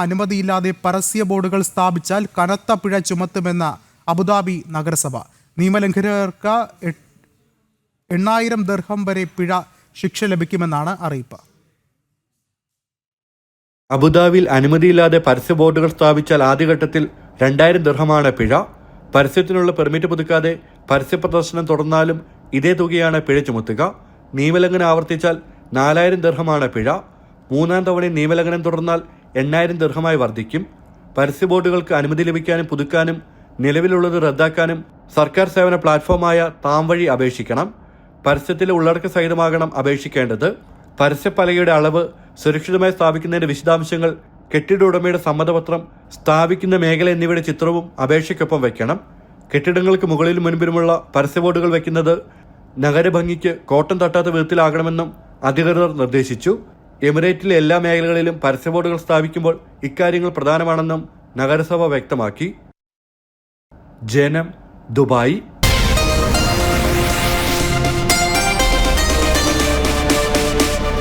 അനുമതിയില്ലാതെ പരസ്യ ബോർഡുകൾ സ്ഥാപിച്ചാൽ കനത്ത പിഴ ചുമത്തുമെന്ന് അബുദാബി നഗരസഭ. നിയമലംഘകർക്ക് 8,000 ദിർഹം വരെ പിഴ ശിക്ഷ ലഭിക്കുമെന്നാണ് അറിയിപ്പ്. അബുദാബിയിൽ അനുമതിയില്ലാതെ പരസ്യ ബോർഡുകൾ സ്ഥാപിച്ചാൽ ആദ്യഘട്ടത്തിൽ 2,000 ദിർഹമാണ് പിഴ. പരസ്യത്തിനുള്ള പെർമിറ്റ് പുതുക്കാതെ പരസ്യ പ്രദർശനം തുടർന്നാലും ഇതേ തുകയാണ് പിഴ ചുമത്തുക. നിയമലംഘനം ആവർത്തിച്ചാൽ 4,000 ദിർഹമാണ് പിഴ. 3-ാം തവണയും നിയമലംഘനം തുടർന്നാൽ 8,000 ദിർഹമായി വർദ്ധിക്കും. പരസ്യ ബോർഡുകൾക്ക് അനുമതി ലഭിക്കാനും പുതുക്കാനും നിലവിലുള്ളത് റദ്ദാക്കാനും സർക്കാർ സേവന പ്ലാറ്റ്ഫോമായ താം വഴി അപേക്ഷിക്കണം. പരസ്യത്തിലെ ഉള്ളടക്ക സഹിതമാകണം അപേക്ഷിക്കേണ്ടത്. പരസ്യപ്പലകയുടെ അളവ്, സുരക്ഷിതമായി സ്ഥാപിക്കുന്നതിന്റെ വിശദാംശങ്ങൾ, കെട്ടിട ഉടമയുടെ സമ്മതപത്രം, സ്ഥാപിക്കുന്ന മേഖല എന്നിവയുടെ ചിത്രവും അപേക്ഷയ്ക്കൊപ്പം വയ്ക്കണം. കെട്ടിടങ്ങൾക്ക് മുകളിലും മുൻപിലുമുള്ള പരസ്യ ബോർഡുകൾ വയ്ക്കുന്നത് നഗരഭംഗിക്ക് കോട്ടം തട്ടാത്ത വിധത്തിലാകണമെന്നും അധികൃതർ നിർദ്ദേശിച്ചു. എമിറേറ്റിലെ എല്ലാ മേഖലകളിലും പരസ്യ ബോർഡുകൾ സ്ഥാപിക്കുമ്പോൾ ഇക്കാര്യങ്ങൾ പ്രധാനമാണെന്നും നഗരസഭ വ്യക്തമാക്കി. ജനം, ദുബായ്.